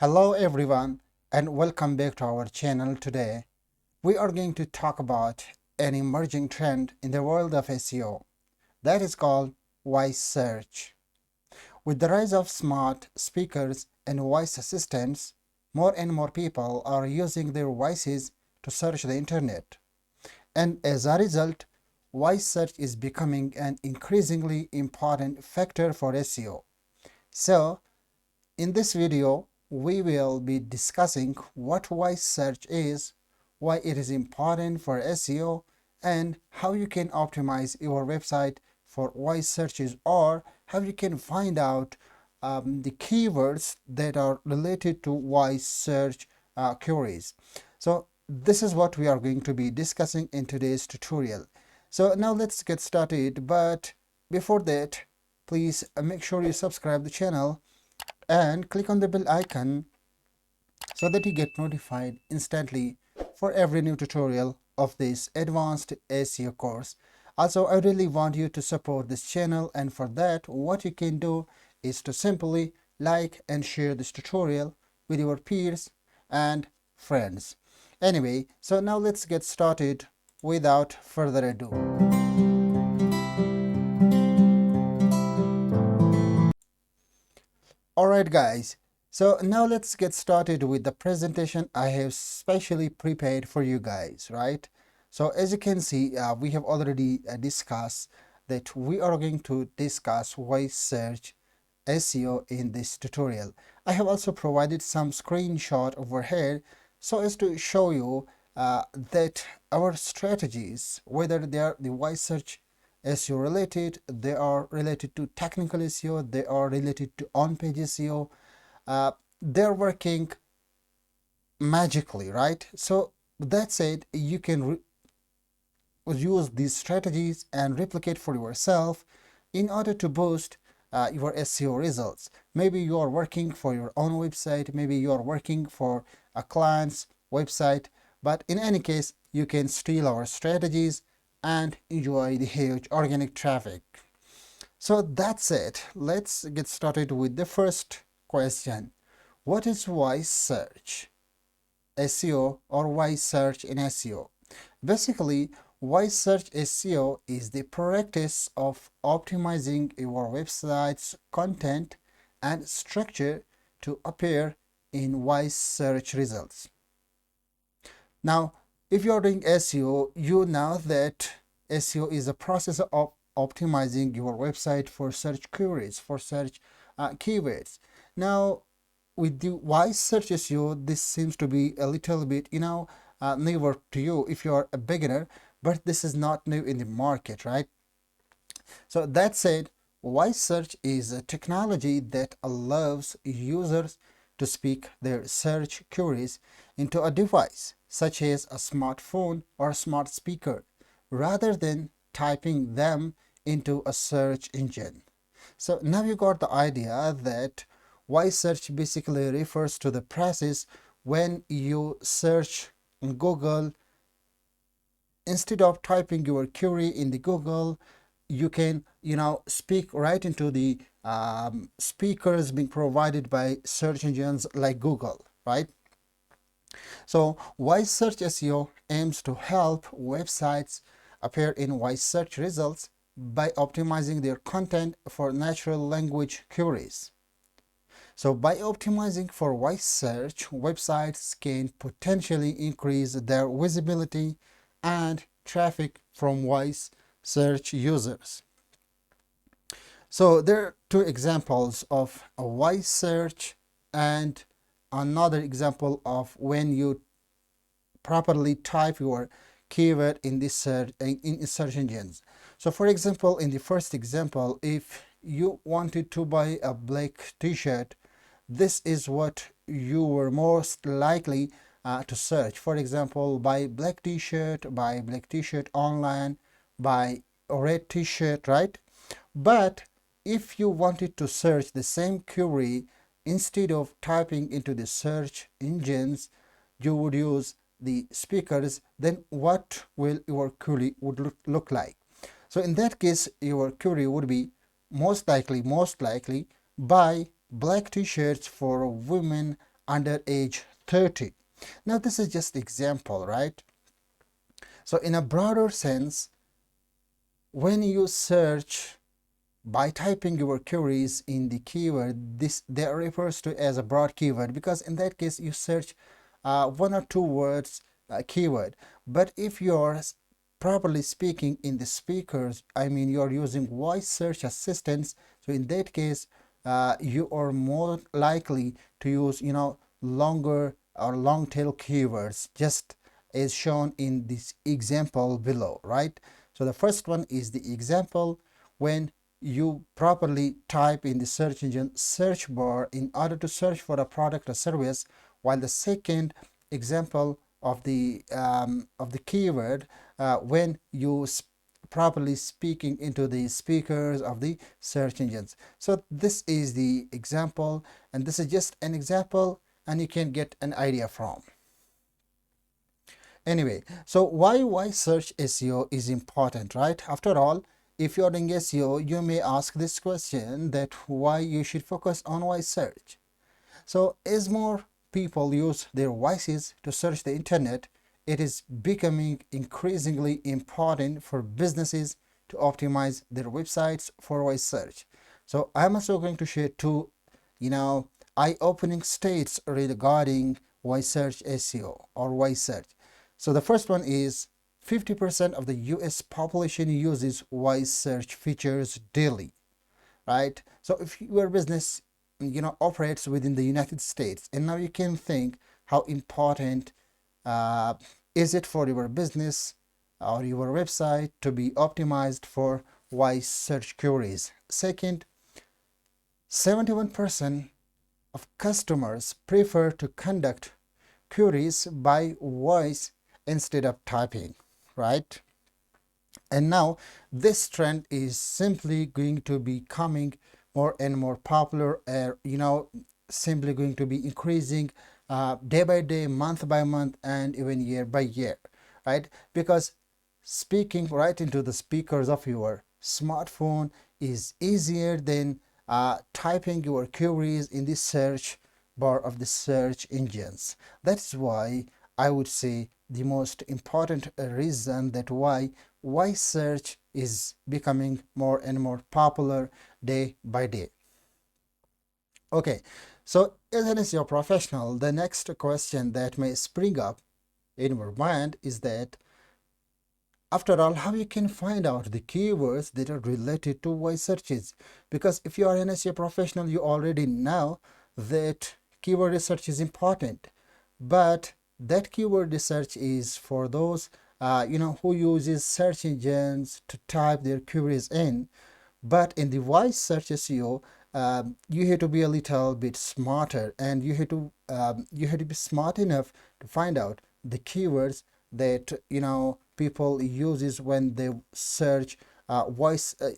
Hello everyone and welcome back to our channel. Today we are going to talk about an emerging trend in the world of SEO that is called voice search. With the rise of smart speakers and voice assistants, more and more people are using their voices to search the internet. And as a result, voice search is becoming an increasingly important factor for SEO. So, in this video, we will be discussing what voice search is, why it is important for SEO, and how you can optimize your website for voice searches, or how you can find out the keywords that are related to voice search queries. So this is what we are going to be discussing in today's tutorial. So now let's get started, but before that, please make sure you subscribe the channel and click on the bell icon so that you get notified instantly for every new tutorial of this advanced SEO course. Also, I really want you to support this channel, and for that what you can do is to simply like and share this tutorial with your peers and friends. Anyway, so now let's get started without further ado. Alright guys, so now let's get started with the presentation I have specially prepared for you guys, right? So as you can see, we have already discussed that we are going to discuss voice search SEO in this tutorial. I have also provided some screenshot over here so as to show you that our strategies, whether they are the voice search SEO related, they are related to technical SEO, they are related to on-page SEO, they're working magically, right? So that said, you can use these strategies and replicate for yourself in order to boost your SEO results. Maybe you are working for your own website, maybe you are working for a client's website, but in any case, you can steal our strategies and enjoy the huge organic traffic. So that's it. Let's get started with the first question. What is voice search SEO or voice search in SEO? Basically, voice search SEO is the practice of optimizing your website's content and structure to appear in voice search results. Now, if you're doing SEO, you know that SEO is a process of optimizing your website for search queries, for search keywords. Now, with the voice search SEO, this seems to be a little bit, newer to you if you're a beginner, but this is not new in the market, right? So that said, voice search is a technology that allows users to speak their search queries into a device, such as a smartphone or a smart speaker, rather than typing them into a search engine. So now you got the idea that voice search basically refers to the process when you search on Google. Instead of typing your query in the Google, you can speak right into the speakers being provided by search engines like Google, right? So voice search SEO aims to help websites appear in voice search results by optimizing their content for natural language queries. So by optimizing for voice search, websites can potentially increase their visibility and traffic from voice search users. So there are two examples of a voice search and another example of when you properly type your keyword in this search engines. So for example, in the first example, if you wanted to buy a black t-shirt, this is what you were most likely to search. For example, buy black t-shirt, buy black t-shirt online, buy a red t-shirt, right? But if you wanted to search the same query, instead of typing into the search engines, you would use the speakers, then what will your query would look like? So in that case, your query would be most likely buy black t-shirts for women under age 30. Now this is just example, right? So in a broader sense, when you search by typing your queries in the keyword, this that refers to as a broad keyword, because in that case you search one or two words keyword. But if you're properly speaking in the speakers, I mean you're using voice search assistants, so in that case you are more likely to use longer or long tail keywords, just as shown in this example below, right? So the first one is the example when you properly type in the search engine search bar in order to search for a product or service, while the second example of the keyword when you properly speaking into the speakers of the search engines. So this is the example, and this is just an example, and you can get an idea from. Anyway, so why search SEO is important, right? After all, if you're doing SEO, you may ask this question, that why you should focus on voice search. So as more people use their voices to search the internet, it is becoming increasingly important for businesses to optimize their websites for voice search. So I'm also going to share two, eye-opening states regarding voice search SEO or voice search. So the first one is 50% of the US population uses voice search features daily, right? So if your business operates within the United States, and now you can think how important is it for your business or your website to be optimized for voice search queries. Second, 71% of customers prefer to conduct queries by voice instead of typing, right? And now this trend is simply going to be becoming more and more popular, simply going to be increasing day by day, month by month, and even year by year, right? Because speaking right into the speakers of your smartphone is easier than typing your queries in the search bar of the search engines. That's why I would say the most important reason that why voice search is becoming more and more popular day by day. Okay, so as an SEO professional, the next question that may spring up in your mind is that, after all, how you can find out the keywords that are related to voice searches? Because if you are an SEO professional, you already know that keyword research is important, but that keyword research is for those who uses search engines to type their queries in. But in the voice search SEO, you have to be a little bit smarter, and you have to be smart enough to find out the keywords that people uses when they search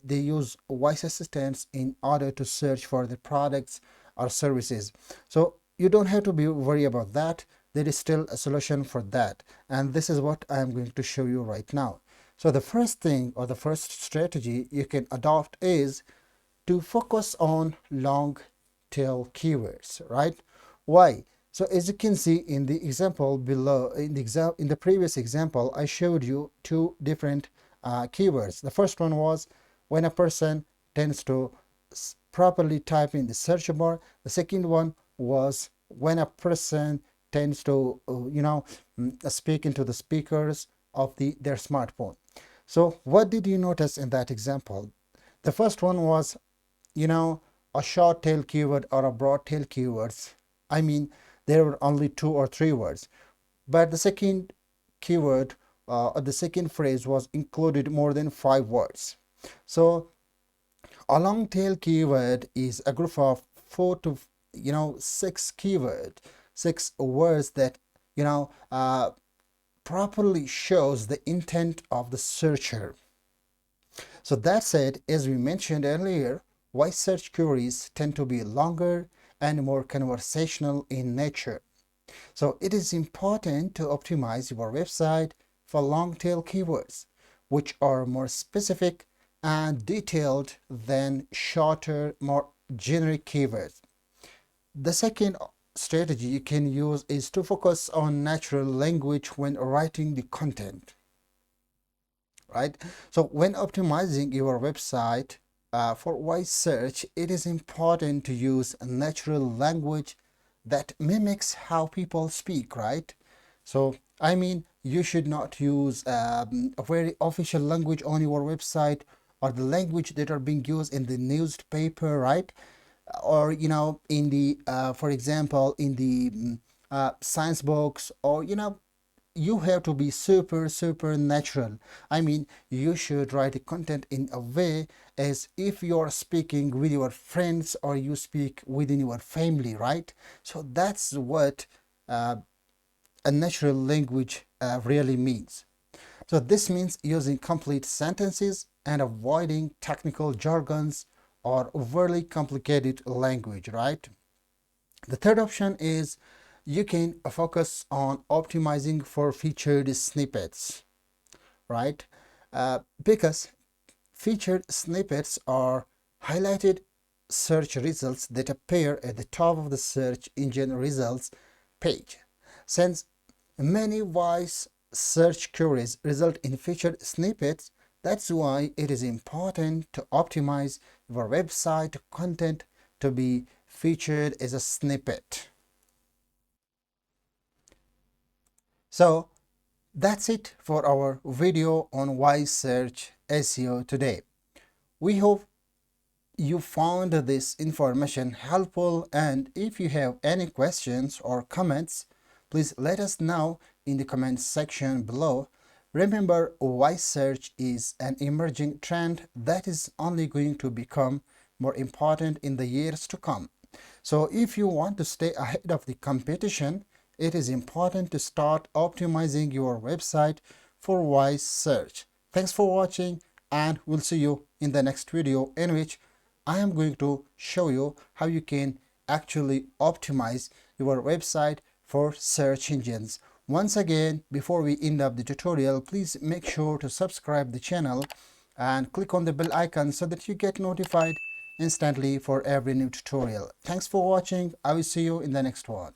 they use voice assistants in order to search for the products or services. So you don't have to be worried about that. There is still a solution for that, and this is what I am going to show you right now. So the first thing, or the first strategy you can adopt, is to focus on long tail keywords, right? Why? So as you can see in the example below, in the previous example, I showed you two different keywords. The first one was when a person tends to properly type in the search bar. The second one was when a person tends to speak into the speakers of their smartphone. So what did you notice in that example? The first one was a short tail keyword or a broad tail keywords. I mean, there were only 2 or 3 words, but the second keyword or the second phrase was included more than 5 words. So a long tail keyword is a group of 4 to 6 keyword, 6 words that properly shows the intent of the searcher. So that said, as we mentioned earlier, voice search queries tend to be longer and more conversational in nature. So it is important to optimize your website for long tail keywords, which are more specific and detailed than shorter, more generic keywords. The second strategy you can use is to focus on natural language when writing the content, right? So when optimizing your website for voice search, it is important to use a natural language that mimics how people speak, right? So I mean, you should not use a very official language on your website, or the language that are being used in the newspaper, right? Or in the for example, in the science books, or you have to be super natural. I mean, you should write the content in a way as if you're speaking with your friends or you speak within your family, right? So that's what a natural language really means. So this means using complete sentences and avoiding technical jargons or overly complicated language, right? The third option is you can focus on optimizing for featured snippets, right? Because featured snippets are highlighted search results that appear at the top of the search engine results page. Since many voice search queries result in featured snippets, that's why it is important to optimize your website content to be featured as a snippet. So that's it for our video on voice search SEO today. We hope you found this information helpful, and if you have any questions or comments, please let us know in the comment section below. Remember, voice search is an emerging trend that is only going to become more important in the years to come. So if you want to stay ahead of the competition, it is important to start optimizing your website for voice search. Thanks for watching, and we'll see you in the next video, in which I am going to show you how you can actually optimize your website for search engines. Once again, before we end up the tutorial, please make sure to subscribe the channel and click on the bell icon so that you get notified instantly for every new tutorial. Thanks for watching. I will see you in the next one.